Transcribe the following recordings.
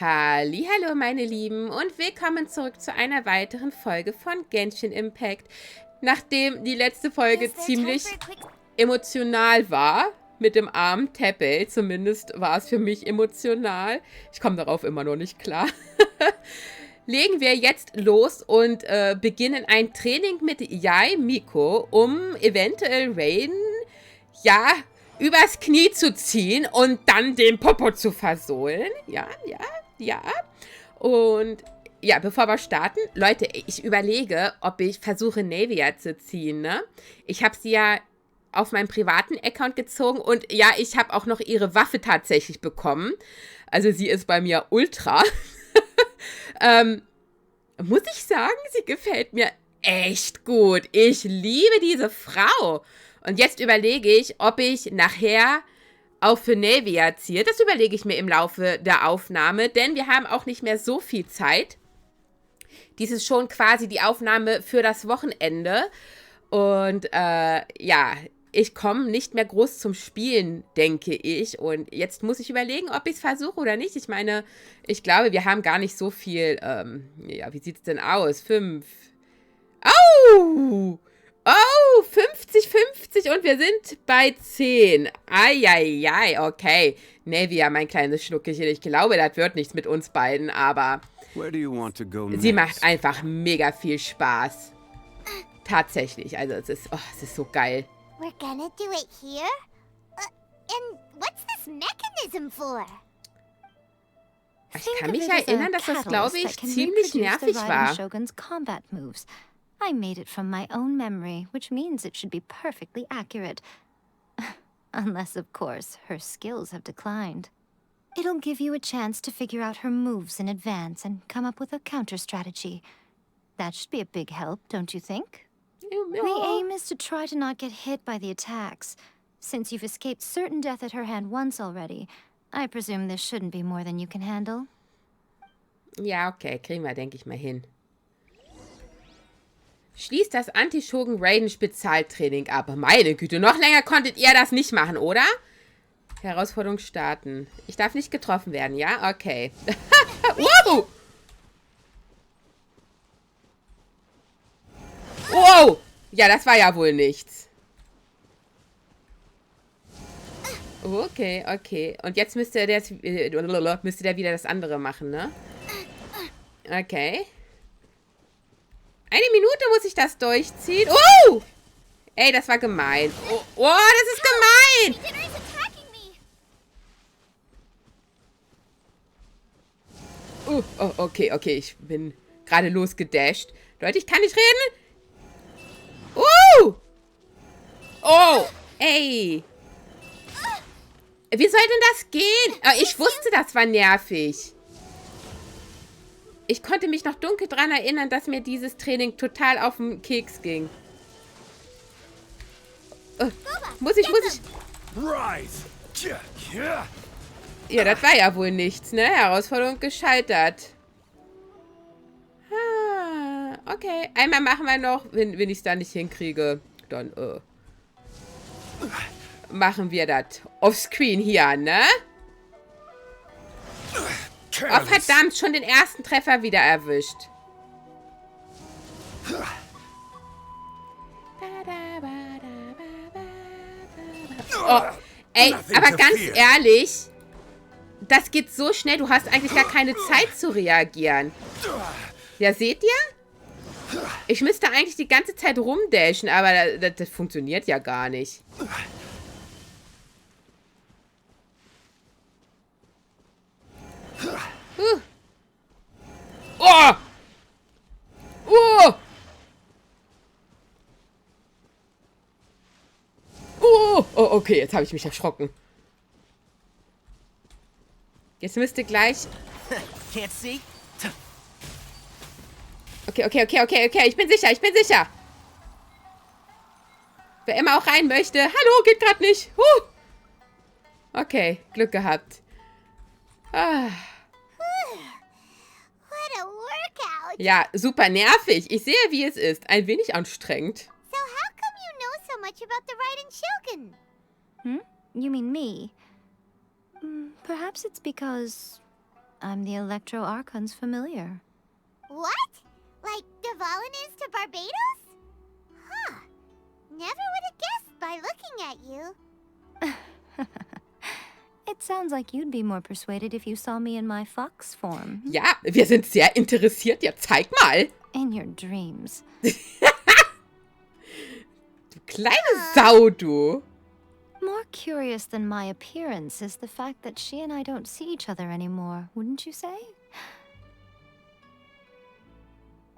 Hallihallo meine Lieben und willkommen zurück zu einer weiteren Folge von Genshin Impact. Nachdem die letzte Folge ziemlich emotional war, mit dem armen Teppel, zumindest war es für mich emotional, ich komme darauf immer noch nicht klar, legen wir jetzt los und beginnen ein Training mit Yai Miko, um eventuell Raiden, ja, übers Knie zu ziehen und dann den Popo zu versohlen. Ja. Und ja, bevor wir starten, Leute, ich überlege, ob ich versuche, Navia zu ziehen, ne? Ich habe sie ja auf meinem privaten Account gezogen und ja, ich habe auch noch ihre Waffe tatsächlich bekommen. Also sie ist bei mir Ultra. Muss ich sagen, sie gefällt mir echt gut. Ich liebe diese Frau. Und jetzt überlege ich, ob ich nachher auch für Navia ziehe. Das überlege ich mir im Laufe der Aufnahme, denn wir haben auch nicht mehr so viel Zeit. Dies ist schon quasi die Aufnahme für das Wochenende. Und ja, ich komme nicht mehr groß zum Spielen, denke ich. Und jetzt muss ich überlegen, ob ich es versuche oder nicht. Ich meine, ich glaube, wir haben gar nicht so viel. Ja, wie sieht es denn aus? 5. Oh! Oh, 50-50 und wir sind bei 10. Eieiei, okay. Navia, mein kleines Schnuckelchen, ich glaube, das wird nichts mit uns beiden, aber sie macht einfach mega viel Spaß. Tatsächlich, also es ist so geil. We're gonna do it here? And what's this mechanism for? Ich kann mich erinnern, dass das, glaube ich, ziemlich nervig war. Shogun's combat moves. I made it from my own memory, which means it should be perfectly accurate. Unless, of course, her skills have declined. It'll give you a chance to figure out her moves in advance and come up with a counter strategy. That should be a big help, don't you think? The aim is to try to not get hit by the attacks. Since you've escaped certain death at her hand once already, I presume this shouldn't be more than you can handle. Ja, okay, kriegen wir, denke ich mal, hin. Schließt das Anti-Shougun-Raiden-Spezialtraining ab. Meine Güte, noch länger konntet ihr das nicht machen, oder? Herausforderung starten. Ich darf nicht getroffen werden, ja? Okay. Wow! Wow! Ja, das war ja wohl nichts. Okay. Und jetzt müsste der wieder das andere machen, ne? Okay. 1 Minute muss ich das durchziehen. Oh! Ey, das war gemein. Oh, das ist gemein! Oh, okay. Ich bin gerade losgedasht. Leute, ich kann nicht reden. Oh! Ey! Wie soll denn das gehen? Ich wusste, das war nervig. Ich konnte mich noch dunkel daran erinnern, dass mir dieses Training total auf den Keks ging. Muss ich? Ja, das war ja wohl nichts, ne? Herausforderung gescheitert. Okay. Einmal machen wir noch, wenn ich es da nicht hinkriege, dann machen wir das offscreen hier, ne? Oh, verdammt, schon den ersten Treffer wieder erwischt. Oh, ey, aber ganz ehrlich, das geht so schnell, du hast eigentlich gar keine Zeit zu reagieren. Ja, seht ihr? Ich müsste eigentlich die ganze Zeit rumdashen, aber das funktioniert ja gar nicht. Oh, okay, jetzt habe ich mich erschrocken. Jetzt müsste gleich... Okay, ich bin sicher. Wer immer auch rein möchte. Hallo, geht gerade nicht. Okay, Glück gehabt. Ja, super nervig. Ich sehe, wie es ist. Ein wenig anstrengend. So how come you know so much about the Raiden-Shogun? You mean me? Perhaps it's because I'm the Electro Archon's familiar. What? Like Dvalin is to Barbados? Huh. Never would have guessed by looking at you. It sounds like you'd be more persuaded if you saw me in my fox form. Ja, wir sind sehr interessiert. Ja, zeig mal. In your dreams. Du kleine Sau, du. More curious than my appearance is the fact that she and I don't see each other anymore, wouldn't you say?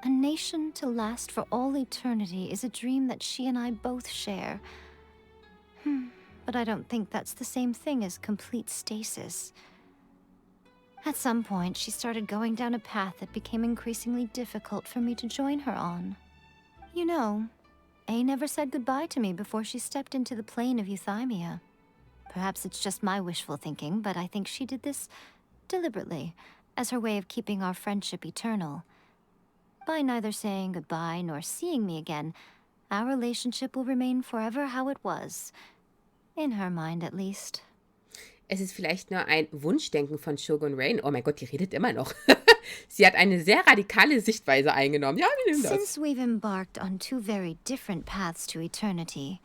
A nation to last for all eternity is a dream that she and I both share. But I don't think that's the same thing as complete stasis. At some point, she started going down a path that became increasingly difficult for me to join her on. You know, A never said goodbye to me before she stepped into the plane of Euthymia. Perhaps it's just my wishful thinking, but I think she did this deliberately, as her way of keeping our friendship eternal. By neither saying goodbye nor seeing me again, our relationship will remain forever how it was. In her mind, at least. Es ist vielleicht nur ein Wunschdenken von Shogun Rain. Oh mein Gott, die redet immer noch. Sie hat eine sehr radikale Sichtweise eingenommen. Ja, wir nehmen das. Since we've embarked on two very different paths to eternity,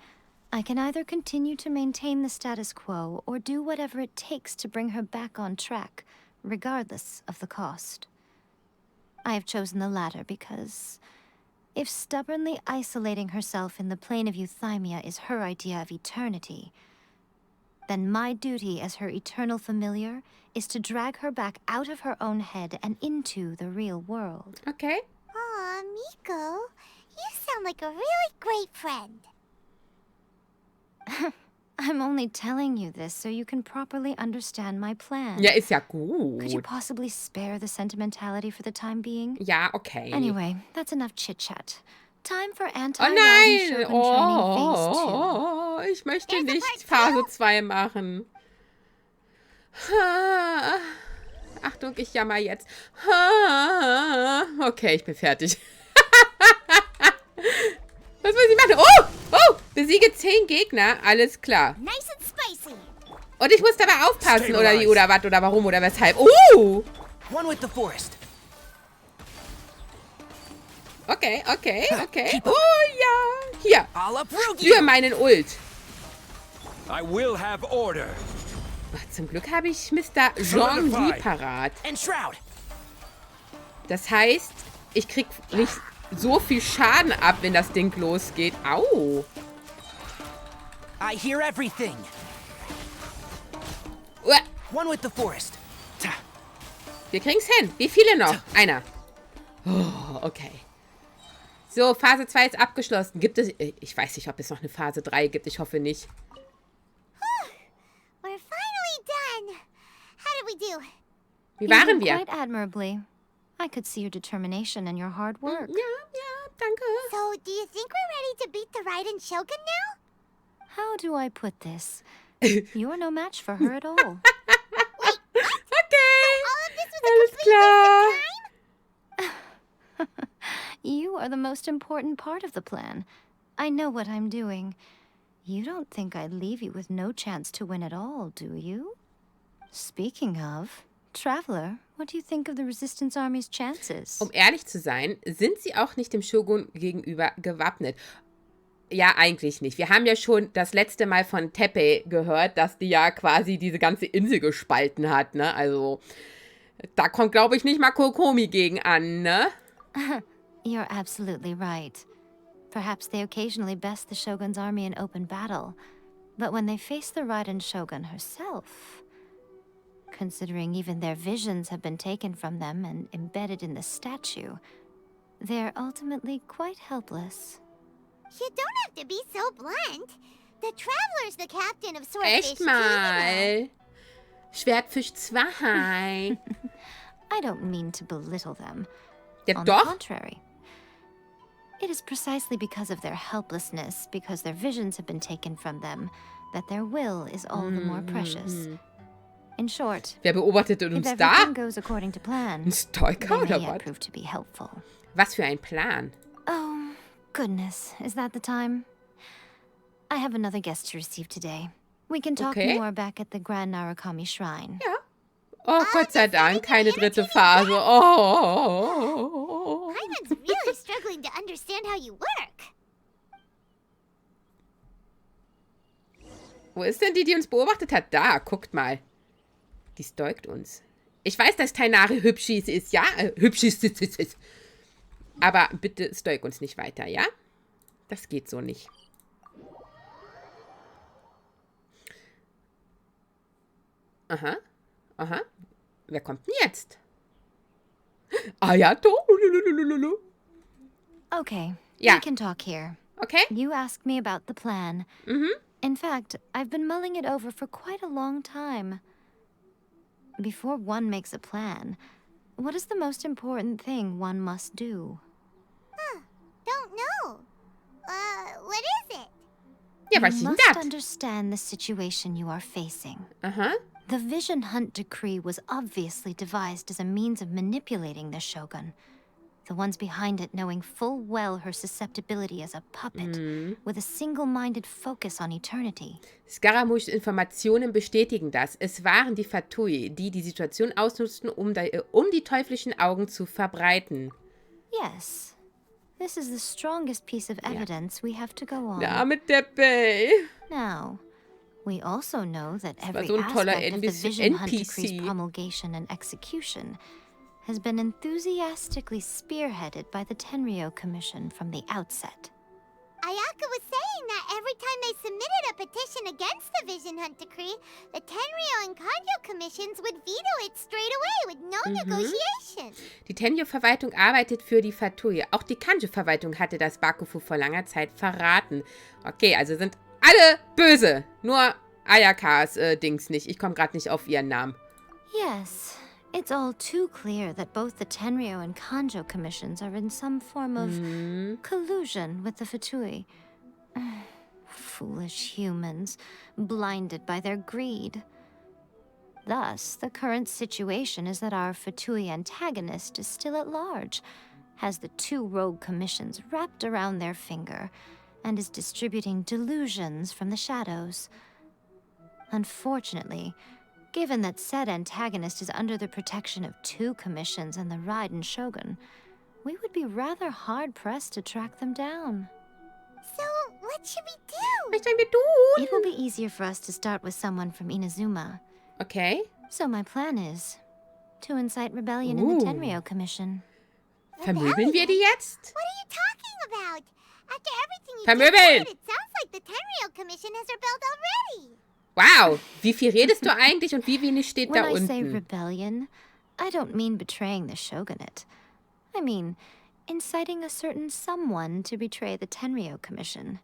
I can either continue to maintain the status quo or do whatever it takes to bring her back on track, regardless of the cost. I have chosen the latter because if stubbornly isolating herself in the plane of Euthymia is her idea of eternity, then my duty as her eternal familiar is to drag her back out of her own head and into the real world. Okay. Aw, Miko, you sound like a really great friend. I'm only telling you this so you can properly understand my plan. Ja, ist ja gut. Could you possibly spare the sentimentality for the time being? Ja, okay. Anyway, that's enough chit-chat. Time for Oh nein! Anti-Shougun-Raiden-Spezialtraining Phase 2. Oh, ich möchte nicht Phase 2 machen. Achtung, ich jammer jetzt. Okay, ich bin fertig. Was muss ich machen? Oh, besiege 10 Gegner. Alles klar. Nice and spicy. Und ich muss dabei aufpassen, oder wie, oder was, oder warum, oder weshalb. One with the forest. Okay. Oh ja. Hier. I'll uproot Spür you. meinen Ult. I will have order. Ach, zum Glück habe ich Mr. Jean-Guy parat. And shroud. Das heißt, ich krieg nicht so viel Schaden ab, wenn das Ding losgeht. Au. I hear everything. Uah. One with the forest. Ta. Wir kriegen's hin. Wie viele noch? Einer. Oh, okay. So, Phase 2 ist abgeschlossen. Gibt es... Ich weiß nicht, ob es noch eine Phase 3 gibt. Ich hoffe nicht. We're finally done. How did we do? Wie You waren did wir? quite admirably. I could see your determination and your hard work. Ja, danke. So, do you think we're ready to beat the Raiden Shogun now? How do I put this? You're no match for her at all. Okay. All of this was a Alles complete klar. waste of time? You are the most important part of the plan. I know what I'm doing. You don't think I'd leave you with no chance to win at all, do you? Speaking of, Traveler, what do you think of the Resistance Army's chances? Um ehrlich zu sein, sind sie auch nicht dem Shogun gegenüber gewappnet. Ja, eigentlich nicht. Wir haben ja schon das letzte Mal von Teppei gehört, dass die ja quasi diese ganze Insel gespalten hat, ne? Also, da kommt, glaube ich, nicht mal Kokomi gegen an, ne? You're absolutely right. Perhaps they occasionally best the Shogun's army in open battle, but when they face the Raiden Shogun herself, considering even their visions have been taken from them and embedded in the statue, they're ultimately quite helpless. You don't have to be so blunt. The Traveler's the captain of Swordfish Echt 2. mal. Schwertfisch 2. I don't mean to belittle them. Ja, On the doch. contrary. It is precisely because of their helplessness, because their visions have been taken from them, that their will is all the more precious. In short, Wer beobachtet if uns everything da? goes according to plan, Ein Stalker they oder may yet was? prove to be helpful. Was für ein Plan. Oh, goodness, is that the time? I have another guest to receive today. We can talk Okay. more back at the Grand Narukami Shrine. Ja. Oh, Gott sei Dank, keine dritte Phase. Oh. Hyman's really struggling to understand how you work. Wo ist denn die uns beobachtet hat? Da, guckt mal. Die stalkt uns. Ich weiß, dass Tainari hübschis ist, ja? Hübschis ist. Aber bitte stalk uns nicht weiter, ja? Das geht so nicht. Aha. Aha. Wer kommt denn jetzt? Ayato. Okay, Yeah. we can talk here. Okay. You asked me about the plan. In fact, I've been mulling it over for quite a long time. Before one makes a plan, what is the most important thing one must do? Don't know. What is it? Ja, was You ist denn must das? understand the situation you are facing. Aha. The Vision Hunt Decree was obviously devised as a means of manipulating the Shogun. The ones behind it knowing full well her susceptibility as a puppet, with a single-minded focus on eternity. Scaramouches Informationen bestätigen das. Es waren die Fatui, die die Situation ausnutzten, um die teuflischen Augen zu verbreiten. Yes. This is the strongest piece of evidence we have to go on. Ja, mit der Bay. Now, we also know that every so ein toller aspect of the Vision Hunt NPC. Decree's promulgation and execution has been enthusiastically spearheaded by the Tenryou Commission from the outset. Ayaka was saying that every time they submitted a petition against the Vision Hunt Decree, the Tenryou and Kanjo commissions would veto it straight away with no negotiation. Die Tenjo-Verwaltung arbeitet für die Fatui. Auch die Kanjo-Verwaltung hatte das Bakufu vor langer Zeit verraten. Okay, also sind alle böse. Nur Ayakas Dings nicht. Ich komme gerade nicht auf ihren Namen. Yes, it's all too clear that both the Tenryou and Kanjo commissions are in some form of collusion with the Fatui. Foolish humans, blinded by their greed. Thus, the current situation is that our Fatui antagonist is still at large, has the two rogue commissions wrapped around their finger, and is distributing delusions from the shadows. Unfortunately, given that said antagonist is under the protection of two commissions and the Raiden Shogun, we would be rather hard-pressed to track them down. So, what should we do? Was sollen wir tun? It will be easier for us to start with someone from Inazuma. Okay. So my plan is to incite rebellion in the Tenryou Commission. Vermöbeln wir die jetzt? What are you talking about? After everything you Vermöbeln! just said, it sounds like the Tenryou Commission has rebelled already. Wow, wie viel redest du eigentlich und wie wenig steht When da I say unten? rebellion, I don't mean betraying the shogunate. I mean inciting a certain someone to betray the Tenryou Commission.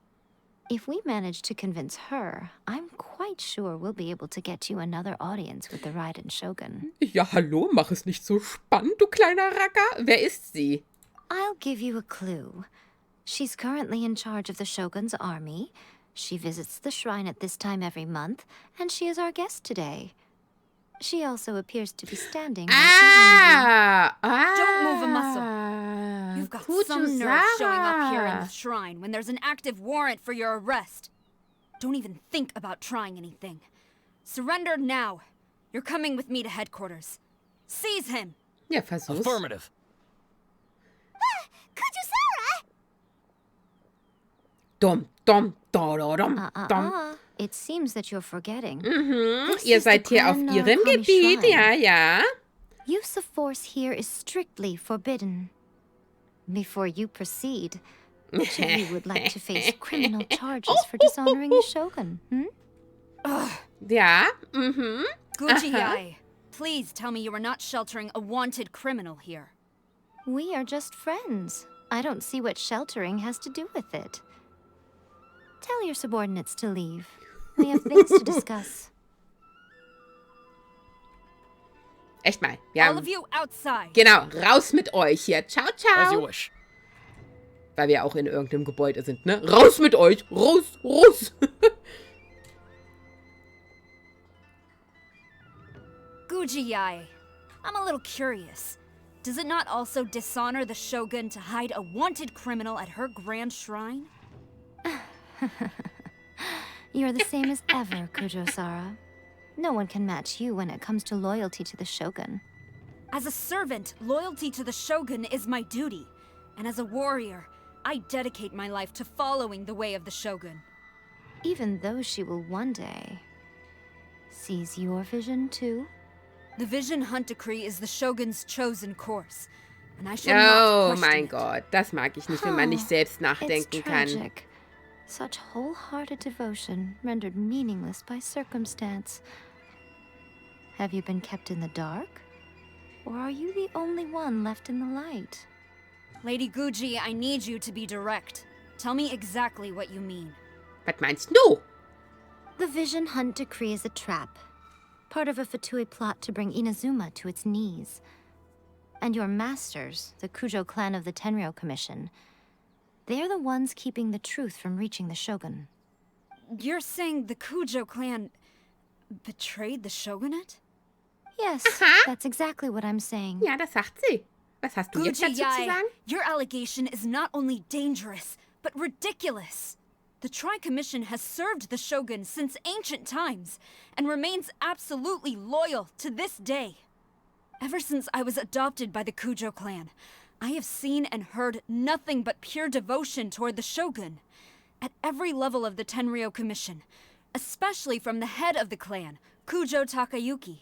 If we manage to convince her, I'm quite sure we'll be able to get you another audience with the Raiden Shogun. Ja, hallo, mach es nicht so spannend, du kleiner Racker. Wer ist sie? I'll give you a clue. She's currently in charge of the Shogun's army. She visits the shrine at this time every month, and she is our guest today. She also appears to be standing right behind you. Don't move a muscle. You've got some nerve showing up here in the shrine when there's an active warrant for your arrest. Don't even think about trying anything. Surrender now. You're coming with me to headquarters. Seize him. Ja, versuch's. Affirmative. Kujusara! Dum, dum, dum, dum. It seems that you're forgetting. Mhm, This ihr is the seid hier auf Grand ihrem Narukami Gebiet, Shrine. ja, ja. Use of force here is strictly forbidden. Before you proceed, which of you would like to face criminal charges for dishonoring the Shogun? Ja, mhm. Gujiai, please tell me you are not sheltering a wanted criminal here. We are just friends. I don't see what sheltering has to do with it. Tell your subordinates to leave. We have things to discuss. Echt mal. Ja, All of you outside. genau, raus mit euch hier. Ciao, As you ciao. wish. Weil wir auch in irgendeinem Gebäude sind, ne? Raus mit euch. Raus, raus. Gujiai, I'm a little curious. Does it not also dishonor the Shogun to hide a wanted criminal at her grand shrine? You're the same as ever, Kujo-Sara. No one can match you when it comes to loyalty to the Shogun. As a servant, loyalty to the Shogun is my duty. And as a warrior, I dedicate my life to following the way of the Shogun. Even though she will one day seize your vision too? The vision hunt decree is the Shogun's chosen course. And I shall not Oh question mein it. Gott, das mag ich nicht, wenn man nicht selbst nachdenken It's kann. tragic. Such wholehearted devotion rendered meaningless by circumstance. Have you been kept in the dark? Or are you the only one left in the light? Lady Guji, I need you to be direct. Tell me exactly what you mean. Was meinst du? The Vision Hunt Decree is a trap. Part of a Fatui plot to bring Inazuma to its knees. And your masters, the Kujo clan of the Tenryou Commission, they're the ones keeping the truth from reaching the Shogun. You're saying the Kujo clan betrayed the shogunate? Yes, Aha. that's exactly what I'm saying. Ja, das sagt sie. Was hast du jetzt dazu zu Guji, sagen? your allegation is not only dangerous, but ridiculous. The Tri-Commission has served the Shogun since ancient times, and remains absolutely loyal to this day. Ever since I was adopted by the Kujo clan, I have seen and heard nothing but pure devotion toward the Shogun. At every level of the Tenryou Commission, especially from the head of the clan, Kujo Takayuki.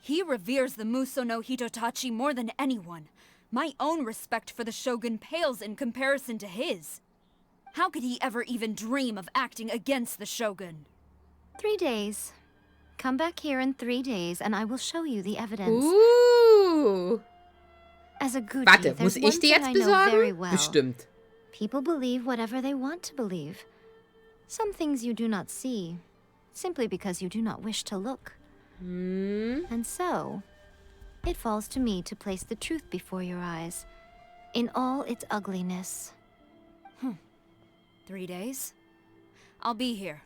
He reveres the Muso no Hitotachi more than anyone. My own respect for the Shogun pales in comparison to his. How could he ever even dream of acting against the Shogun? 3 days. Come back here in 3 days and I will show you the evidence. As a Guji, Warte, muss there's ich one die thing jetzt I know very besorgen? well. Bestimmt. People believe whatever they want to believe. Some things you do not see, simply because you do not wish to look. And so, it falls to me to place the truth before your eyes, in all its ugliness. 3 days? I'll be here.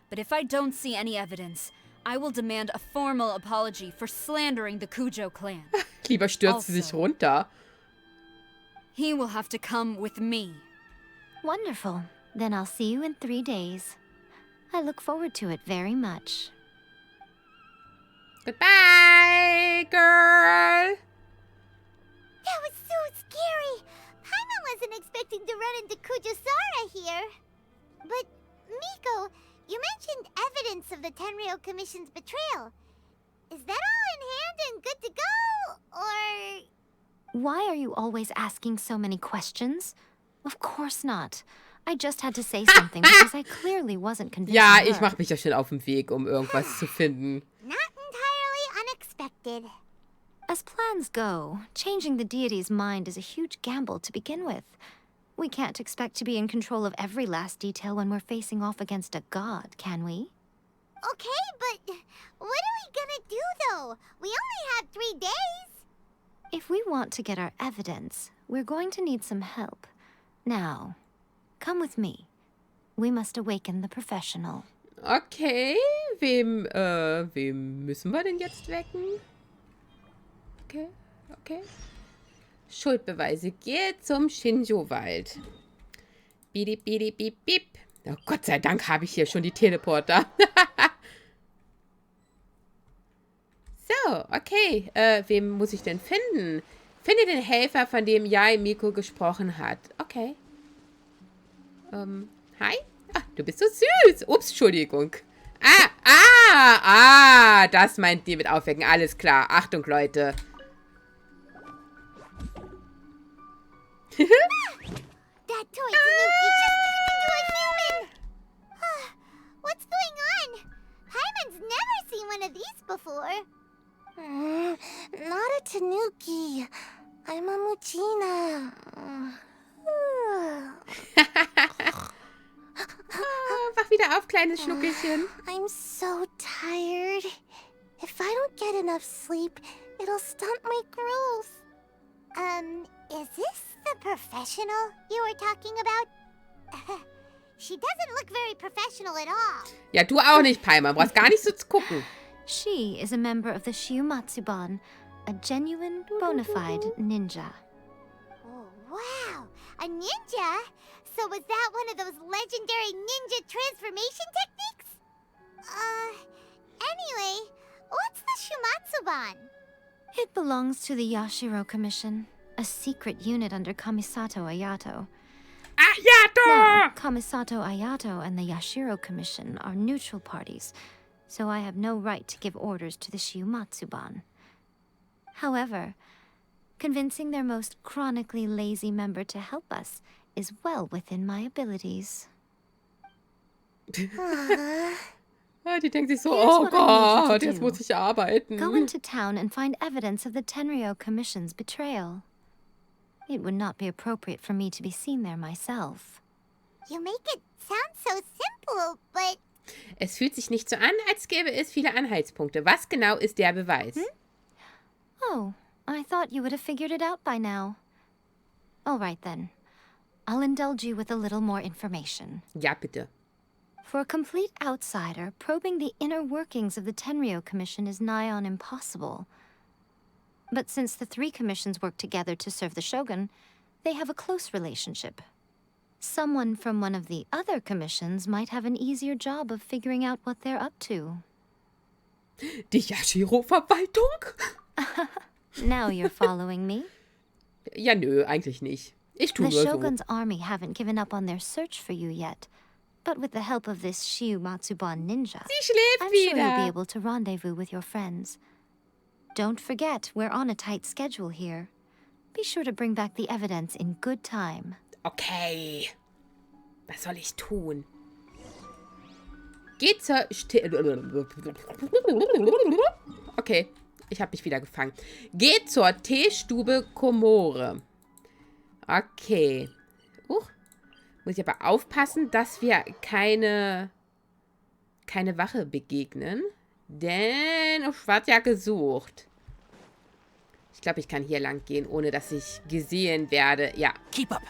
But if I don't see any evidence, I will demand a formal apology for slandering the Kujo clan. Lieber stürzt sie sich Also. runter. He will have to come with me. Wonderful. Then I'll see you in 3 days. I look forward to it very much. Goodbye, girl. That was so scary. Paimon wasn't expecting to run into Kujosara here. But, Miko, you mentioned evidence of the Tenryou Commission's betrayal. Is that all in hand and good to go, or... Why are you always asking so many questions? Of course not. I just had to say something because I clearly wasn't convinced. Ja, ich mach mich ja schon auf den Weg, um irgendwas zu finden. Not entirely unexpected. As plans go, changing the deity's mind is a huge gamble to begin with. We can't expect to be in control of every last detail when we're facing off against a god, can we? Okay, but what are we gonna do, though? We only have 3 days. If we want to get our evidence, we're going to need some help. Now, come with me. We must awaken the professional. Okay, wem müssen wir denn jetzt wecken? Okay. Schuldbeweise. Gehe zum Shinjo-Wald. Bidip, bidip, bip, bip. Oh, Gott sei Dank habe ich hier schon die Teleporter. So, okay. Wem muss ich denn finden? Finde den Helfer, von dem Yai Miko gesprochen hat. Okay. Hi? Ah, du bist so süß. Ups, Entschuldigung. Das meint die mit aufwecken. Alles klar. Achtung, Leute. That toy Tanuki just turned into a human! What's going on? Paimon's never seen one of these before. Not a Tanuki. I'm a Muchina. Wach wieder auf, kleines Schnuckelchen. I'm so tired. If I don't get enough sleep, it'll stunt my growth. Is this the professional you were talking about? She doesn't look very professional at all. Ja, du auch nicht, Paimon. Brauchst gar nicht so zu gucken. She is a member of the Shiumatsuban, a genuine, bona fide ninja. Oh, wow. A ninja? So was that one of those legendary ninja transformation techniques? Anyway, what's the Shumatsuban? It belongs to the Yashiro Commission, a secret unit under Kamisato Ayato. Now, Kamisato Ayato and the Yashiro Commission are neutral parties, so I have no right to give orders to the Shumatsuban. However, convincing their most chronically lazy member to help us is well within my abilities. Die denkt sich so, Here's oh what I need you Gott, to jetzt do. muss ich arbeiten. Go into town and find evidence of the Tenryou Commission's betrayal. It would not be appropriate for me to be seen there myself. You make it sound so simple, but Es fühlt sich nicht so an, als gäbe es viele Anhaltspunkte. Was genau ist der Beweis? Oh, I thought you would have figured it out by now. All right then. I'll indulge you with a little more information. Ja, bitte. For a complete outsider, probing the inner workings of the Tenryou Commission is nigh on impossible. But since the three commissions work together to serve the Shogun, they have a close relationship. Someone from one of the other commissions might have an easier job of figuring out what they're up to. Die Yashiro-Verwaltung? Now you're following me? Ja, nö, eigentlich nicht. Ich tue The nur so. Shogun's army haven't given up on their search for you yet. But with the help of this Shiumatsuban ninja, Sie schläft I'm sure you'll be wieder. able to rendezvous with your friends. Don't forget, we're on a tight schedule here. Be sure to bring back the evidence in good time. Okay. Was soll ich tun? Geh zur... Okay, ich habe mich wieder gefangen. Geh zur Teestube Komore. Okay. Muss ich aber aufpassen, dass wir keine Wache begegnen. Denn Schwarzjacke sucht. Ich glaube, ich kann hier lang gehen, ohne dass ich gesehen werde. Ja. Keep up.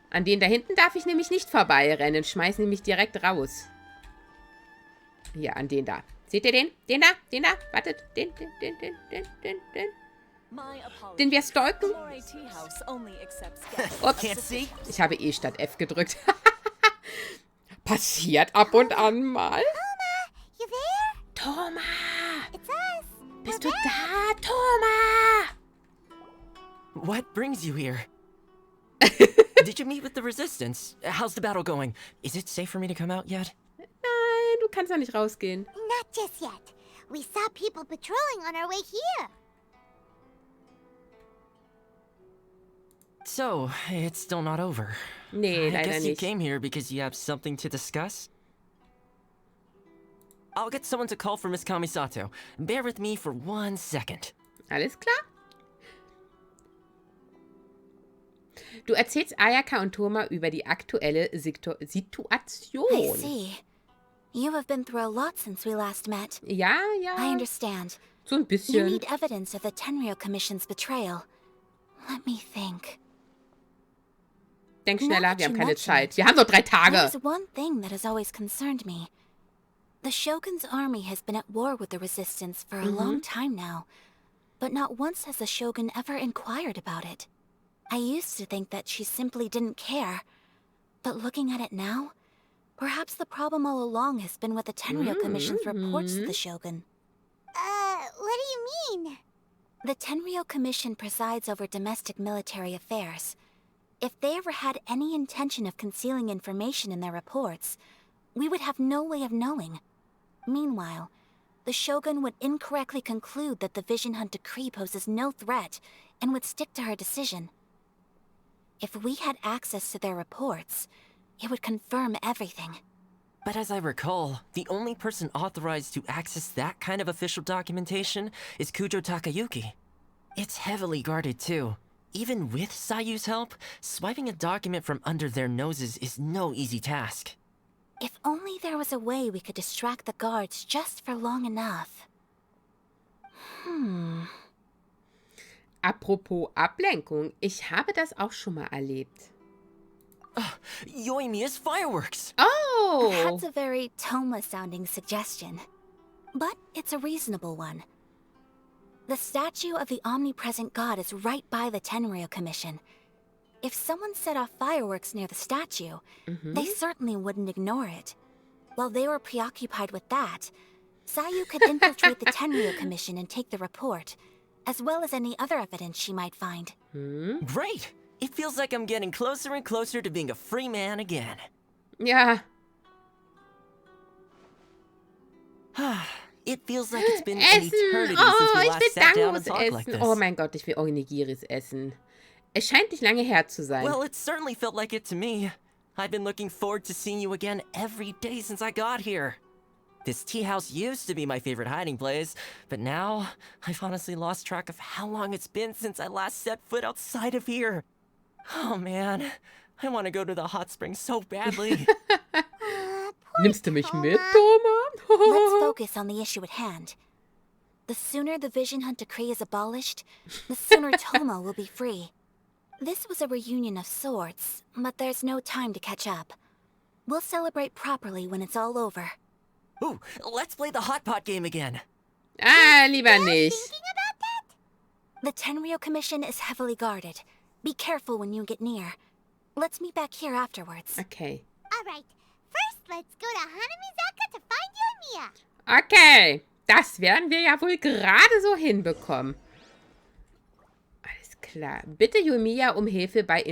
An den da hinten darf ich nämlich nicht vorbeirennen. Schmeiß nämlich direkt raus. Hier, an den da. Seht ihr den? Den da? Den da? Wartet. Den. Den wir stalken? Ups. Ich habe E statt F gedrückt. Passiert ab und an mal. you there? Thomas! It's us. Bist du da, Thomas? What brings you here? Did you meet with the resistance? How's the battle going? Is it safe for me to come out yet? Nein, du kannst noch nicht rausgehen. Not just yet. We saw people patrolling on our way here. So, it's still not over. Nee, I leider guess you nicht. came here because you have something to discuss? I'll get someone to call for Miss Kamisato. Bear with me for 1 second. Alles klar? Du erzählst Ayaka und Thoma über die aktuelle Situation. I see. You have been through a lot since we last met. Ja, I understand. so ein You bisschen. need evidence of the Tenryou Commission's betrayal. Let me think. Denk Now schneller, that wir haben you keine mention Zeit. it, Wir haben nur 3 Tage. There's one thing that has always concerned me. The Shogun's army has been at war with the resistance for a long time now, but not once has the Shogun ever inquired about it. I used to think that she simply didn't care, but looking at it now, perhaps the problem all along has been with the Tenryou Commission's reports to the Shogun. What do you mean? The Tenryou Commission presides over domestic military affairs. If they ever had any intention of concealing information in their reports, we would have no way of knowing. Meanwhile, the Shogun would incorrectly conclude that the Vision Hunt decree poses no threat and would stick to her decision. If we had access to their reports, it would confirm everything. But as I recall, the only person authorized to access that kind of official documentation is Kujo Takayuki. It's heavily guarded too. Even with Sayu's help, swiping a document from under their noses is no easy task. If only there was a way we could distract the guards just for long enough. Apropos Ablenkung, ich habe das auch schon mal erlebt. Yoimiya's fireworks! Oh! That's a very Toma-sounding suggestion. But it's a reasonable one. The statue of the omnipresent god is right by the Tenryou Commission. If someone set off fireworks near the statue, they certainly wouldn't ignore it. While they were preoccupied with that, Sayu could infiltrate the Tenryou Commission and take the report, as well as any other evidence she might find. Great! It feels like I'm getting closer and closer to being a free man again. Ja. It feels like it's been an eternity since we last sat down and talked like this. Oh mein Gott, ich will Onigiris essen. Es scheint nicht lange her zu sein. Well, it certainly felt like it to me. I've been looking forward to seeing you again every day since I got here. This tea house used to be my favorite hiding place, but now I've honestly lost track of how long it's been since I last set foot outside of here. Oh man, I want to go to the hot springs so badly. Nimmst du mich mit, Toma? Let's focus on the issue at hand. The sooner the Vision Hunt Decree is abolished, the sooner Tomo will be free. This was a reunion of sorts, but there's no time to catch up. We'll celebrate properly when it's all over. Ooh, let's play the hot pot game again. Ah, lieber nicht. Thinking about that? The Tenryou Commission is heavily guarded. Be careful when you get near. Let's meet back here afterwards. Okay. Alright, first let's go to Hanamizaka to find Yoimiya. Okay, das werden wir ja wohl gerade so hinbekommen. Alles klar. Bitte Yoimiya um Hilfe beim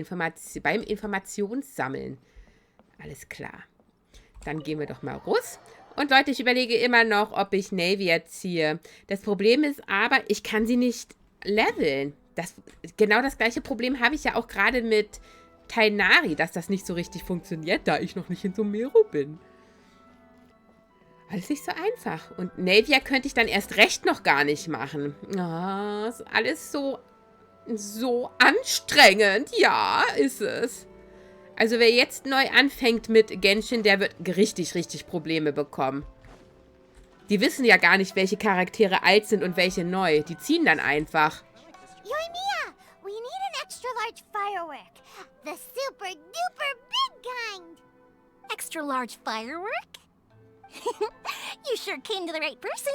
Informationssammeln. Alles klar. Dann gehen wir doch mal raus. Und Leute, ich überlege immer noch, ob ich Navia ziehe. Das Problem ist aber, ich kann sie nicht leveln. Genau das gleiche Problem habe ich ja auch gerade mit Tainari, dass das nicht so richtig funktioniert, da ich noch nicht in Sumeru bin. Alles nicht so einfach. Und Navia könnte ich dann erst recht noch gar nicht machen. Oh, ist alles so anstrengend. Ja, ist es. Also wer jetzt neu anfängt mit Genshin, der wird richtig, richtig Probleme bekommen. Die wissen ja gar nicht, welche Charaktere alt sind und welche neu. Die ziehen dann einfach. Yoimiya, we need an extra large firework. The super duper big kind. Extra large firework? You sure came to the right person.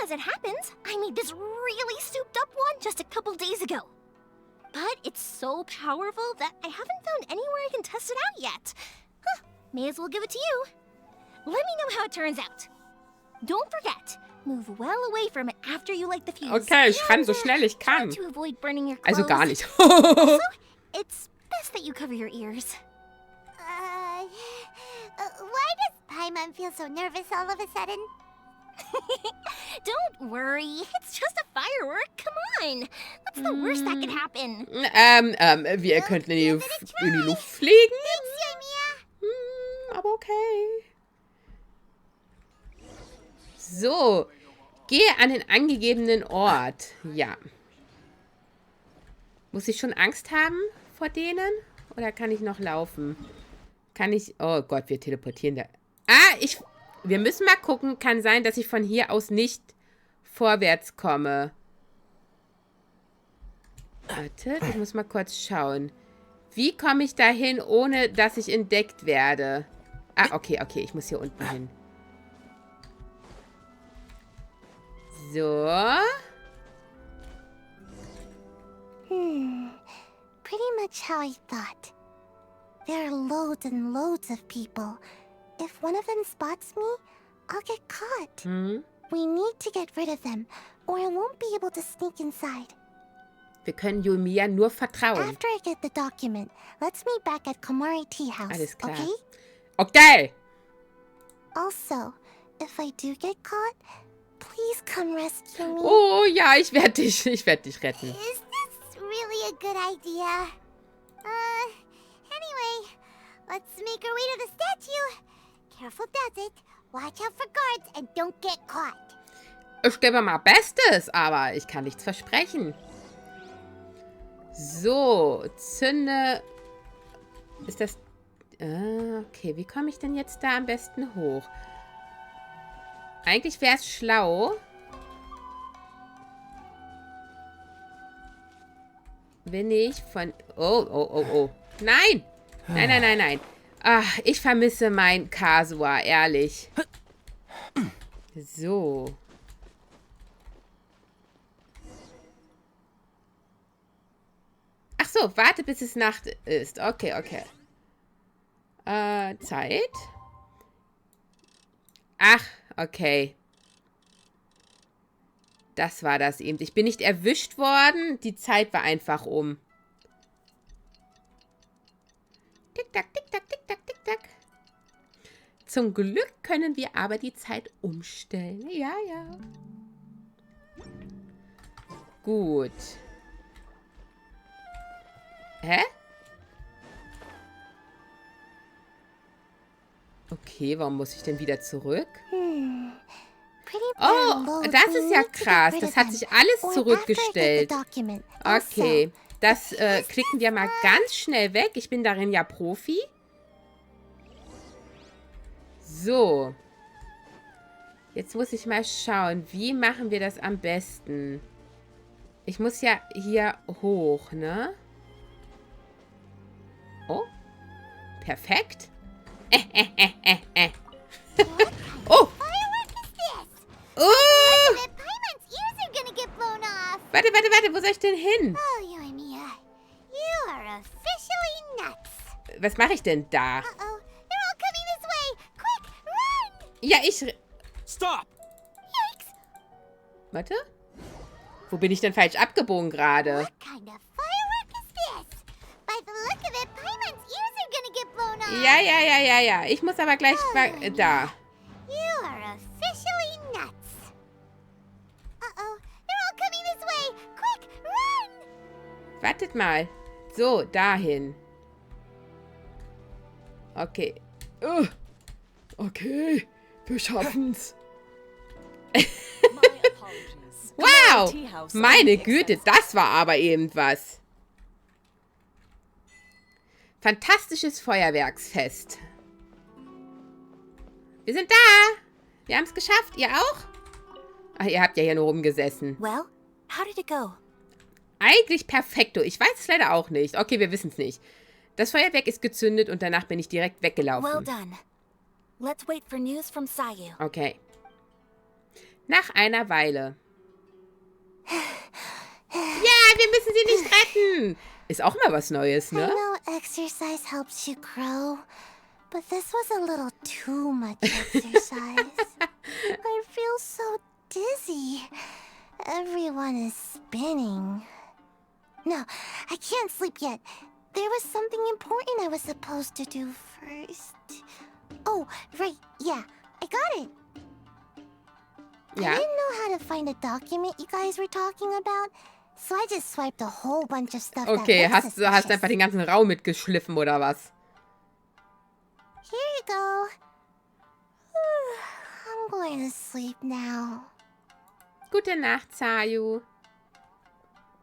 As it happens, I made this really souped up one just a couple days ago. But it's so powerful that I haven't found anywhere I can test it out yet. Huh, may as well give it to you. Let me know how it turns out. Don't forget, move well away from it after you light the fuse. Okay, ich renn so schnell ich kann. To avoid burning your clothes. Also gar nicht. Also, it's best that you cover your ears. Why does Paimon feel so nervous all of a sudden? Don't worry, it's just a firework. Come on, what's the worst that could happen? Wir könnten in die Luft fliegen. Thanks, Yoimiya. Aber okay. So, gehe an den angegebenen Ort. Ja. Muss ich schon Angst haben vor denen? Oder kann ich noch laufen? Kann ich... Oh Gott, wir teleportieren da. Wir müssen mal gucken. Kann sein, dass ich von hier aus nicht vorwärts komme. Warte, ich muss mal kurz schauen. Wie komme ich da hin, ohne dass ich entdeckt werde? Ah, okay, ich muss hier unten hin. So. Pretty much how I thought. There are loads and loads of people. If one of them spots me, I'll get caught. We need to get rid of them, or I won't be able to sneak inside. Wir können Yoimiya nur vertrauen. After I get the document, let's meet back at Komari Tea House. Alles klar. Okay? Okay. Also, if I do get caught, please come rescue me. Oh ja, ich werde dich retten. Is this really a good idea? Anyway, let's make our way to the statue. Careful does it. Watch out for guards and don't get caught. Ich gebe mal Bestes, aber ich kann nichts versprechen. So, zünde... Ist das... okay, wie komme ich denn jetzt da am besten hoch? Eigentlich wäre es schlau, wenn ich von... Oh. Nein! Nein. Ach, ich vermisse mein Kasua, ehrlich. So. Ach so, warte, bis es Nacht ist. Okay. Zeit. Ach, okay. Das war das eben. Ich bin nicht erwischt worden. Die Zeit war einfach um. Tick-Tack, Tick-Tack, Tick-Tack, Tick-Tack. Zum Glück können wir aber die Zeit umstellen. Ja, ja. Gut. Hä? Okay, warum muss ich denn wieder zurück? Oh, das ist ja krass. Das hat sich alles zurückgestellt. Okay, das klicken wir mal ganz schnell weg. Ich bin darin ja Profi. So. Jetzt muss ich mal schauen, wie machen wir das am besten? Ich muss ja hier hoch, ne? Oh. Perfekt. Oh. Warte, warte, warte. Wo soll ich denn hin? Oh, you and Mia. You are officially nuts. Was mache ich denn da? Uh-oh. They're all coming this way. Quick, run! Ja, ich... Stop! Yikes! Warte. Wo bin ich denn falsch abgebogen gerade? What kind of firework is this? By the look of it, Paimon's ears are gonna get blown off. Ja, ja, ja, ja, ja. Ich muss aber gleich mal... Da. You are officially nuts. Uh-oh. They're all coming this way. Quick, run! Wartet mal. So, dahin. Okay. Okay. Wir schaffen's. Wow! Meine Güte, das war aber eben was. Fantastisches Feuerwerksfest. Wir sind da. Wir haben es geschafft. Ihr auch? Ach, ihr habt ja hier nur rumgesessen. Well, how did it go? Eigentlich perfekto. Ich weiß es leider auch nicht. Okay, wir wissen es nicht. Das Feuerwerk ist gezündet und danach bin ich direkt weggelaufen. Well done. Let's wait for news from Sayu. Okay. Nach einer Weile. Ja, wir müssen sie nicht retten. Ist auch mal was Neues, I ne? know exercise helps you grow, but this was a little too much exercise. I feel so dizzy. Everyone is spinning. No, I can't sleep yet. There was something important I was supposed to do first. Oh, right, yeah, I got it. Ja. I didn't know how to find a document you guys were talking about, so I just swiped a whole bunch of stuff Okay, that looks hast einfach suspicious. den ganzen Raum mitgeschliffen, oder was? Here you go. I'm going to sleep now. Gute Nacht, Sayu.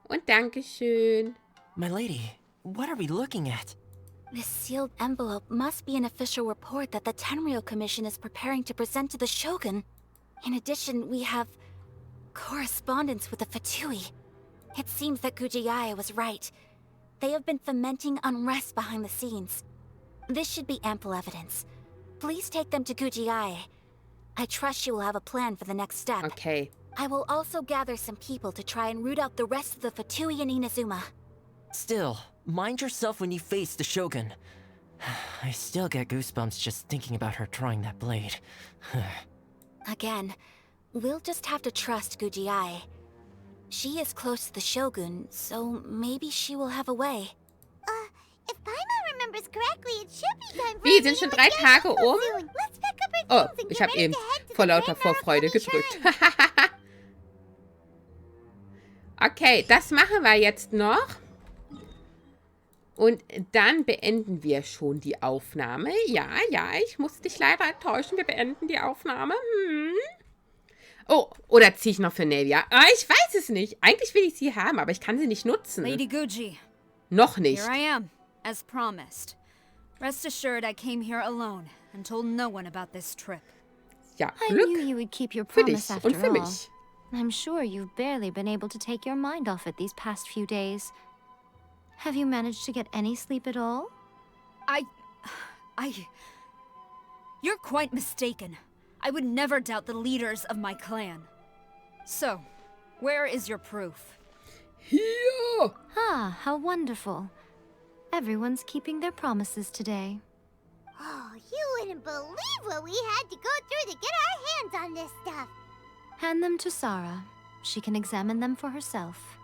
Und Dankeschön. My lady, what are we looking at? This sealed envelope must be an official report that the Tenryou Commission is preparing to present to the Shogun. In addition, we have correspondence with the Fatui. It seems that Gujiae was right. They have been fomenting unrest behind the scenes. This should be ample evidence. Please take them to Gujiae. I trust you will have a plan for the next step. Okay. I will also gather some people to try and root out the rest of the Fatui in Inazuma. Still, mind yourself when you face the Shogun. I still get goosebumps just thinking about her drawing that blade. Again, we'll just have to trust Gujiae. She is close to the Shogun, so maybe she will have a way. If Paimon remembers correctly, it should be time for Wie, a sind schon meeting 3 with Tage Genshin um? soon. Let's pack up our Oh, things and ich get habe ready eben to head to vor the lauter Grand Vorfreude Oracle gedrückt. Shrine. Okay, das machen wir jetzt noch. Und dann beenden wir schon die Aufnahme. Ja, ja, ich muss dich leider enttäuschen. Wir beenden die Aufnahme. Oh, oder ziehe ich noch für Nevia? Ah, ich weiß es nicht. Eigentlich will ich sie haben, aber ich kann sie nicht nutzen. Lady Guji, Noch nicht. here I am, as promised. Rest assured I came here alone and told no one about this trip. Ja, I knew Glück you would keep your für promise dich after und für all. mich. I'm sure you've barely been able to take your mind off it these past few days. Have you managed to get any sleep at all? You're quite mistaken. I would never doubt the leaders of my clan. So, where is your proof? Hier! Ah, how wonderful. Everyone's keeping their promises today. Oh, you wouldn't believe what we had to go through to get our hands on this stuff. Hand them to Sarah. she can examine them for herself.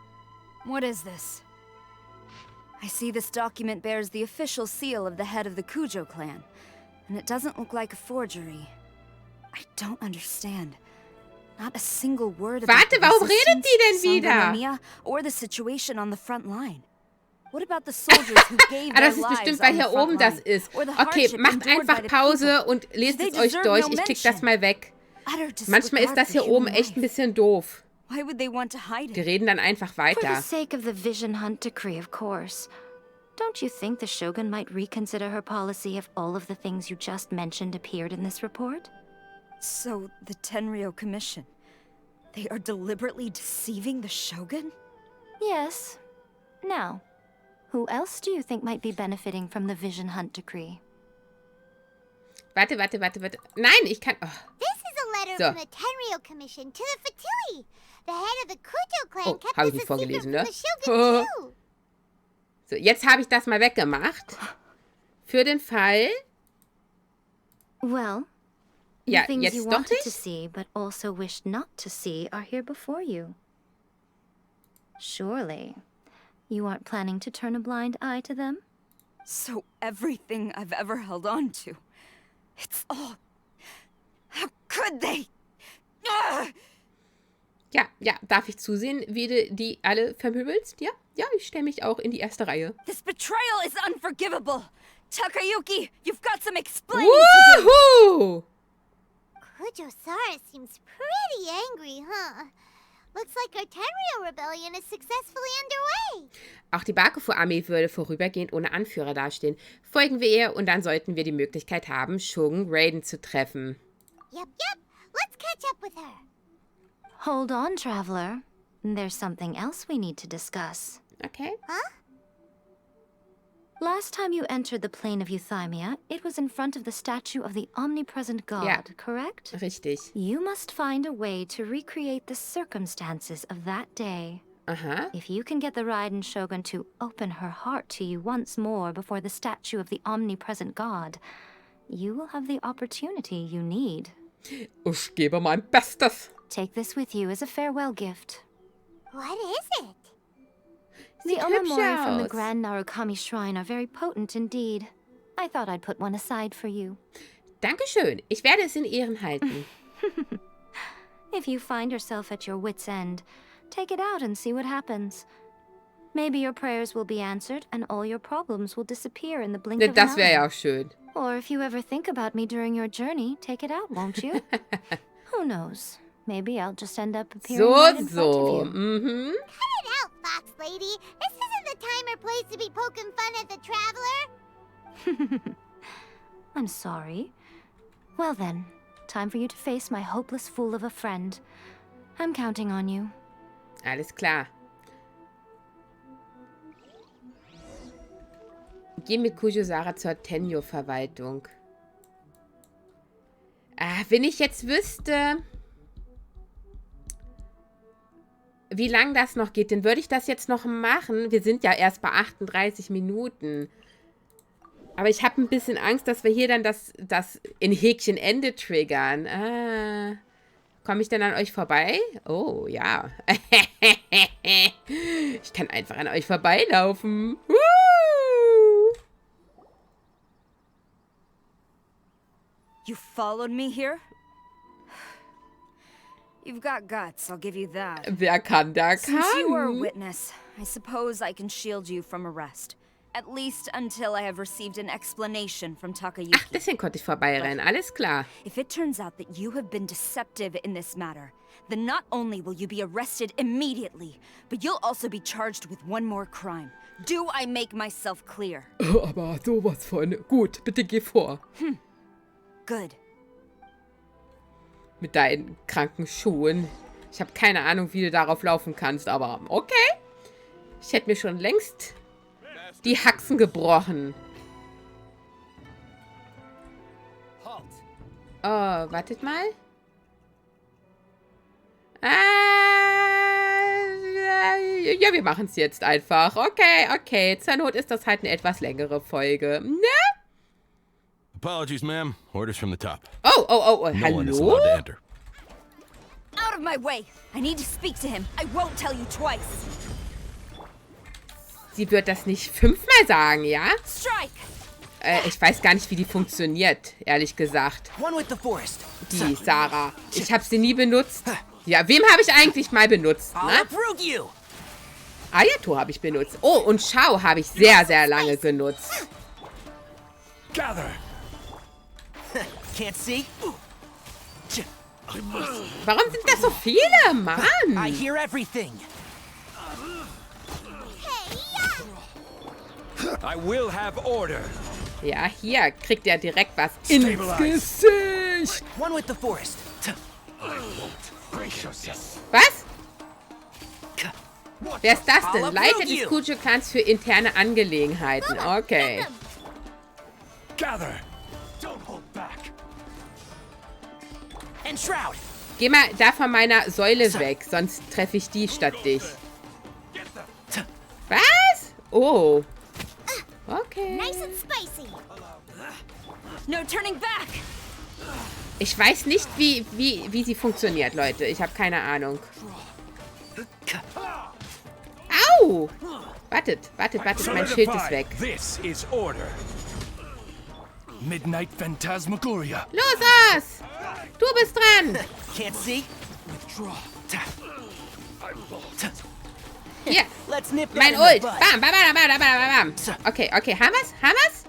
What is this? I see this document bears the official seal of the head of the Kujo clan, and it doesn't look like a forgery. I don't understand. Not a single word about Warte, warum redet die denn wieder? or the situation on the front line. What about the soldiers who gave their Das ist lives bestimmt, on weil the hier front oben das line, ist. or the Okay, hardship macht endured by einfach the Pause people? und lest They es euch deserve durch. no Ich klick das mention. mal weg. Utter Manchmal ist disregard das for hier human oben echt ein life. bisschen doof. Why would they want to hide Die it? reden dann einfach For the weiter. sake of the Vision Hunt decree, of course. Don't you think the Shogun might reconsider her policy if all of the things you just mentioned appeared in this report? So, the Tenryou Commission, they are deliberately deceiving the Shogun? Yes. Now, who else do you think might be benefiting from the Vision Hunt decree? Warte. Nein, ich kann... Oh. This is a letter So. from the Tenryou Commission to the Fatui. The head of the Kujo clan Oh, kept habe ich this nicht a secret vorgelesen, from ne? the Shogun too. So, jetzt habe ich das mal weggemacht. Für den Fall... Well, the Ja, things you jetzt doch wanted to nicht. see but also wished not to see are here before you. Surely, you aren't planning to turn a blind eye to them? So everything I've ever held on to, it's all... How could they? Ugh! Ja, darf ich zusehen, wie du die alle vermöbelst? Ja, ich stelle mich auch in die erste Reihe. This betrayal is unforgivable! Takayuki, you've got some explaining to do! Wuhu! Kujo-Sara seems pretty angry, huh? Looks like our Tenryou rebellion is successfully underway. Auch die Bakufu-Armee würde vorübergehend ohne Anführer dastehen. Folgen wir ihr und dann sollten wir die Möglichkeit haben, Shogun-Raiden zu treffen. Yep. Let's catch up with her. Hold on, traveler. There's something else we need to discuss. Okay. Last time you entered the plane of Euthymia, it was in front of the statue of the omnipresent god, Ja. correct? Richtig. You must find a way to recreate the circumstances of that day. Aha. If you can get the Raiden Shogun to open her heart to you once more before the statue of the omnipresent god, you will have the opportunity you need. Ich gebe mein Bestes. Take this with you as a farewell gift. What is it? The Sieht hübsch omamori from the aus. Grand Narukami Shrine are very potent indeed. I thought I'd put one aside for you. Dankeschön. Ich werde es in Ehren halten. If you find yourself at your wit's end, take it out and see what happens. Maybe your prayers will be answered and all your problems will disappear in the blink of an Das wäre eye. ja auch schön. Or if you ever think about me during your journey, take it out, won't you? Who knows? Maybe I'll just end up appearing right in front of you. Mhm. Cut it out, Fox Lady. This isn't the time or place to be poking fun at the traveler. I'm sorry. Well then, time for you to face my hopeless fool of a friend. I'm counting on you. Alles klar. Geh mit Kujo-Sara zur Tenryou-Verwaltung. Wenn ich jetzt wüsste, wie lang das noch geht, dann würde ich das jetzt noch machen. Wir sind ja erst bei 38 Minuten. Aber ich habe ein bisschen Angst, dass wir hier dann das in Häkchen Ende triggern. Komme ich denn an euch vorbei? Oh, ja. Ich kann einfach an euch vorbeilaufen. You followed me here? You've got guts, I'll give you that. Wer kann, der Since you are a kann. witness, I suppose I can shield you from arrest. At least until I have received an explanation from Takayuki. Ach, deswegen konnte ich vorbeirennen. Alles klar. If it turns out that you have been deceptive in this matter, then not only will you be arrested immediately, but you'll also be charged with one more crime. Do I make myself clear? Aber sowas von. Gut, bitte geh vor. Good. Mit deinen kranken Schuhen. Ich habe keine Ahnung, wie du darauf laufen kannst, aber okay. Ich hätte mir schon längst die Haxen gebrochen. Oh, wartet mal. Ja, wir machen es jetzt einfach. Okay. Zur Not ist das halt eine etwas längere Folge. Ne? Apologies, ma'am. Orders from the top. Oh, No one is allowed to hallo? enter. Out of my way! I need to speak to him. I won't tell you twice. Sie wird das nicht 5-mal sagen, ja? Strike! Ich weiß gar nicht, wie die funktioniert, ehrlich gesagt. One with the forest. Die Sarah. Ich habe sie nie benutzt. Ja, wem habe ich eigentlich mal benutzt, I'll ne? uproot you. Ayato habe ich benutzt. Oh, und Shao habe ich sehr, sehr lange genutzt. Gather. Can't see. Warum sind das so viele, Mann? I hear everything. I will have order. Ja, hier kriegt er direkt was ins Gesicht. One with the forest. Was? Wer ist das denn? Leiter des Kujo-Clans für interne Angelegenheiten. Okay. Gather. Don't hold back. And shroud. Geh mal da von meiner Säule weg, sonst treffe ich die statt dich. Was? Oh. Okay. Nice and spicy. No turning back! Ich weiß nicht, wie sie funktioniert, Leute. Ich habe keine Ahnung. Au! Wartet. Mein Schild ist weg. This is order. Midnight Phantasmagoria. Los, Ass! Du bist dran! Can't see. Hier, Let's nip that mein in the Ult. bud. Bam, bam, bam, bam, bam, bam. Okay, haben wir's?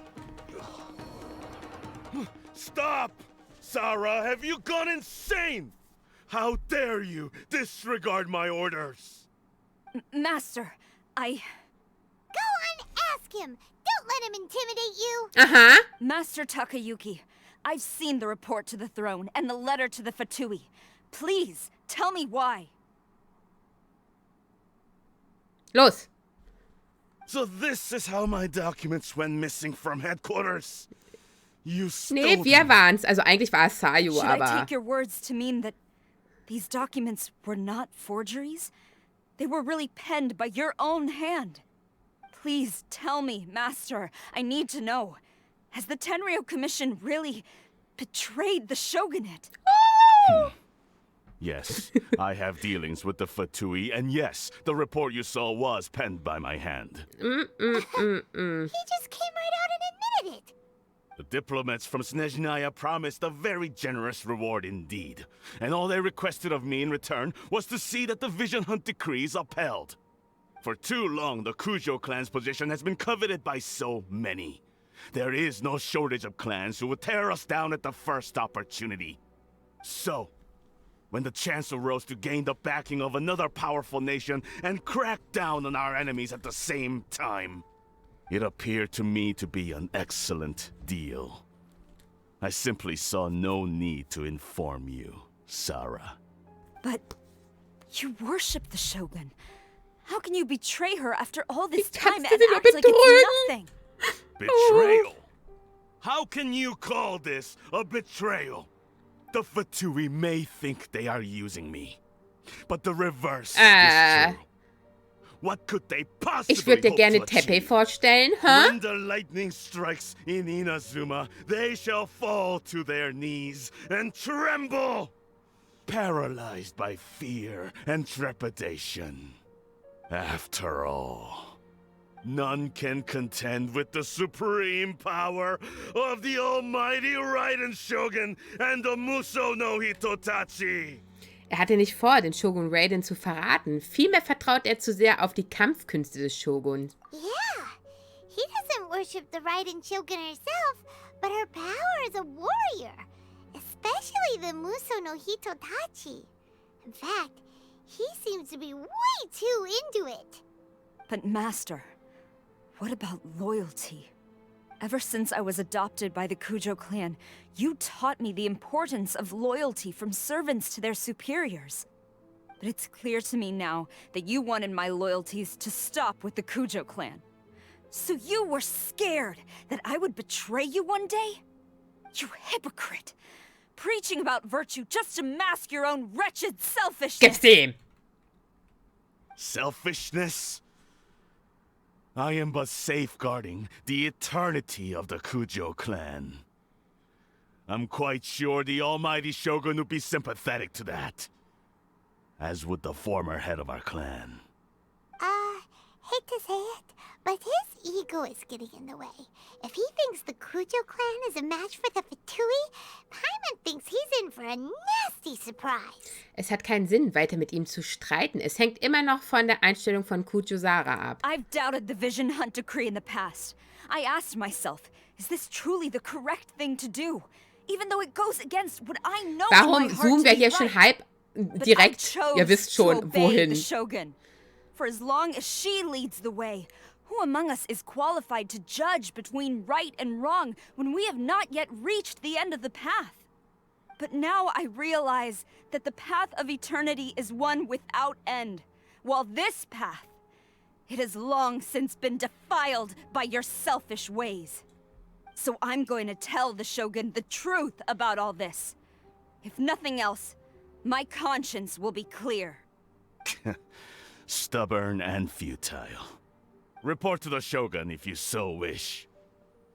Stop! Sarah, have you gone insane? How dare you disregard my orders? Master, Go on, ask him. Don't let him intimidate you. Aha. Master Takayuki, I've seen the report to the throne and the letter to the Fatui. Please, tell me why. Los. So this is how my documents went missing from headquarters. You stole Nee, wir them. waren's. Also eigentlich war es Sayu, Should I aber... take your words to mean that these documents were not forgeries? They were really penned by your own hand. Please tell me, Master. I need to know. Has the Tenryou Commission really betrayed the shogunate? Yes, I have dealings with the Fatui, and yes, the report you saw was penned by my hand. He just came right out and admitted it. The diplomats from Snezhnaya promised a very generous reward indeed, and all they requested of me in return was to see that the Vision Hunt decrees upheld. For too long, the Kujo clan's position has been coveted by so many. There is no shortage of clans who would tear us down at the first opportunity. So, when the chance arose to gain the backing of another powerful nation and crack down on our enemies at the same time, it appeared to me to be an excellent deal. I simply saw no need to inform you, Sarah. But you worship the Shogun. How can you betray her after all this Wie time kannst and du sie nur act like it's betrügen? nothing? Betrayal? How can you call this a betrayal? The Fatui may think they are using me, but the reverse is true. What could they possibly Ich würde dir hope gerne to Teppei achieve? vorstellen, hä? When the lightning strikes in Inazuma, they shall fall to their knees and tremble, paralyzed by fear and trepidation. After all, none can contend with the supreme power of the almighty Raiden Shogun and the Muso no Hitotachi. Er hatte nicht vor, den Shogun Raiden zu verraten. Vielmehr vertraut er zu sehr auf die Kampfkünste des Shoguns. Yeah, he doesn't worship the Raiden Shogun herself, but her power as a warrior, especially the Muso no Hitotachi. In fact, he seems to be way too into it. But Master, what about loyalty? Ever since I was adopted by the Kujo clan, you taught me the importance of loyalty from servants to their superiors. But it's clear to me now that you wanted my loyalties to stop with the Kujo clan. So you were scared that I would betray you one day? You hypocrite! Preaching about virtue just to mask your own wretched selfishness! Gib's ihm! Selfishness? I am but safeguarding the eternity of the Kujo clan. I'm quite sure the almighty Shogun would be sympathetic to that. as would the former head of our clan. Hate to say it, but his ego is getting in the way. If he thinks the Kujo clan is a match for the Fatui, Paimon thinks he's in for a nasty surprise. Es hat keinen Sinn, weiter mit ihm zu streiten. Es hängt immer noch von der Einstellung von Kujo-Sara ab. I've doubted the Vision Hunt decree in the past. I asked myself, is this truly the correct thing to do? Even though it goes against what I know in my Warum heart zoomen to wir be hier right? schon halb direkt? Ihr wisst schon, wohin. The Shogun. For as long as she leads the way, who among us is qualified to judge between right and wrong when we have not yet reached the end of the path? But now I realize that the path of eternity is one without end, while this path, it has long since been defiled by your selfish ways. So I'm going to tell the Shogun the truth about all this. If nothing else, my conscience will be clear. Stubborn and futile. Report to the Shogun if you so wish.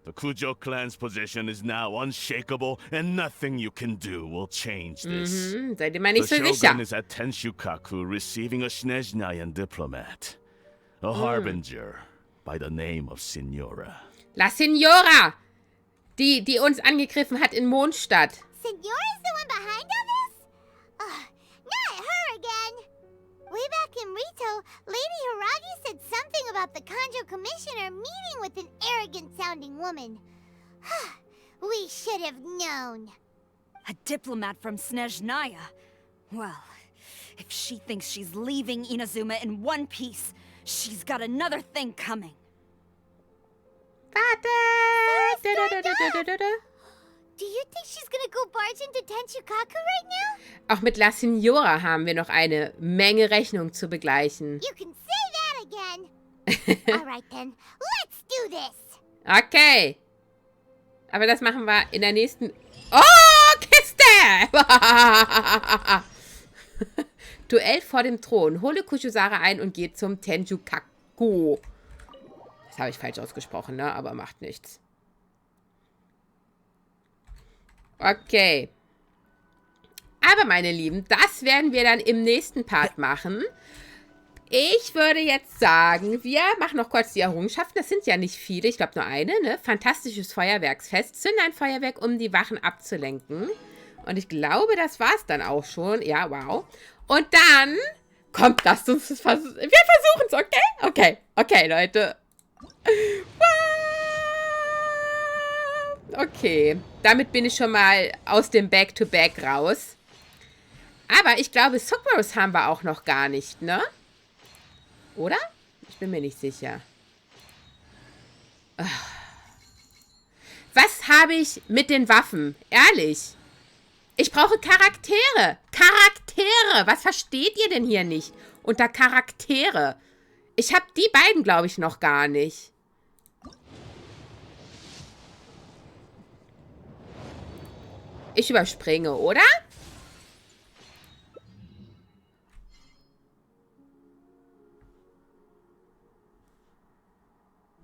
The Kujo clan's position is now unshakable, and nothing you can do will change this. Seid ihr mal nicht so The sicher. Shogun is at Tenshukaku receiving a Snezhnayan diplomat. A harbinger by the name of Signora. La Signora! Die uns angegriffen hat in Mondstadt. Signora's the one behind all this? Not her again. Way back in Rito, Lady Hiragi said something about the Kanjo Commissioner meeting with an arrogant-sounding woman. We should have known. A diplomat from Snezhnaya? Well, if she thinks she's leaving Inazuma in one piece, she's got another thing coming. Warte! Do you think she's gonna go barge into Tenshukaku right now? Auch mit La Signora haben wir noch eine Menge Rechnung zu begleichen. You can say that again. Alright then, let's do this. Okay. Aber das machen wir in der nächsten... Oh, Kiste! Duell vor dem Thron. Hole Kujo-Sara ein und geht zum Tenshukaku. Das habe ich falsch ausgesprochen, ne? Aber macht nichts. Okay. Aber, meine Lieben, das werden wir dann im nächsten Part machen. Ich würde jetzt sagen, wir machen noch kurz die Errungenschaften. Das sind ja nicht viele, ich glaube nur eine, ne? Fantastisches Feuerwerksfest. Zünde ein Feuerwerk, um die Wachen abzulenken. Und ich glaube, das war's dann auch schon. Ja, wow. Und dann kommt, lasst uns das versuchen. Wir versuchen es, okay? Okay, Leute. Okay, damit bin ich schon mal aus dem Back-to-Back raus. Aber ich glaube, Sucrose haben wir auch noch gar nicht, ne? Oder? Ich bin mir nicht sicher. Was habe ich mit den Waffen? Ehrlich. Ich brauche Charaktere. Charaktere. Was versteht ihr denn hier nicht unter Charaktere? Ich habe die beiden, glaube ich, noch gar nicht. Ich überspringe, oder?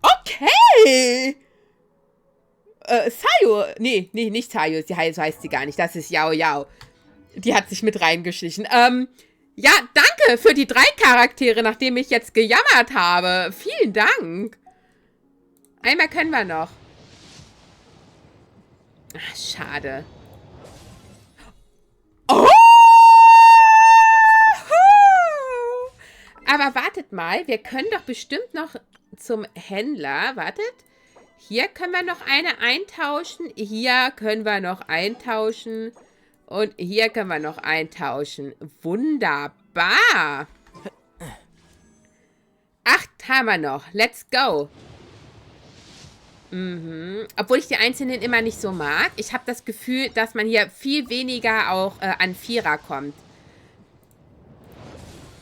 Okay. Sayo. Nee, nicht Sayo. So heißt sie gar nicht. Das ist Yao Yao. Die hat sich mit reingeschlichen. Ja, danke für die 3 Charaktere, nachdem ich jetzt gejammert habe. Vielen Dank. Einmal können wir noch. Ach, schade. Oh! Aber wartet mal, wir können doch bestimmt noch zum Händler. Wartet. Hier können wir noch eine eintauschen. Hier können wir noch eintauschen. Und hier können wir noch eintauschen. Wunderbar. 8 haben wir noch. Let's go. Obwohl ich die Einzelnen immer nicht so mag. Ich habe das Gefühl, dass man hier viel weniger auch an Vierer kommt.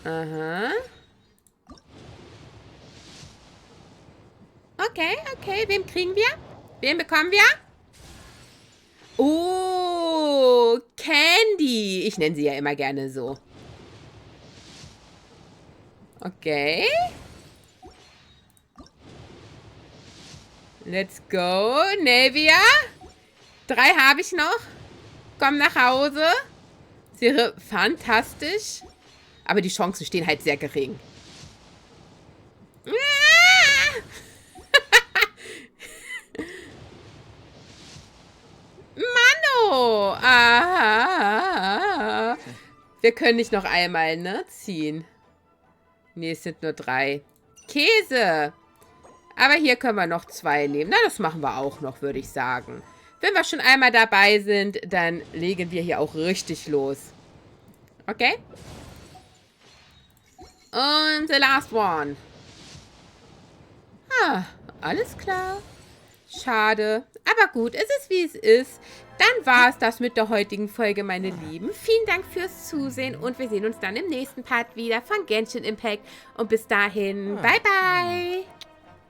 Aha. Okay. Wem kriegen wir? Wen bekommen wir? Oh, Candy. Ich nenne sie ja immer gerne so. Okay. Let's go. Nevia. 3 habe ich noch. Komm nach Hause. Das wäre fantastisch. Aber die Chancen stehen halt sehr gering. Mano! Ah. Wir können nicht noch einmal, ne, ziehen. Ne, es sind nur 3. Käse! Aber hier können wir noch 2 nehmen. Na, das machen wir auch noch, würde ich sagen. Wenn wir schon einmal dabei sind, dann legen wir hier auch richtig los. Okay? Und the last one. Ah, alles klar. Schade. Aber gut, es ist wie es ist. Dann war es das mit der heutigen Folge, meine Lieben. Vielen Dank fürs Zusehen und wir sehen uns dann im nächsten Part wieder von Genshin Impact. Und bis dahin, bye bye.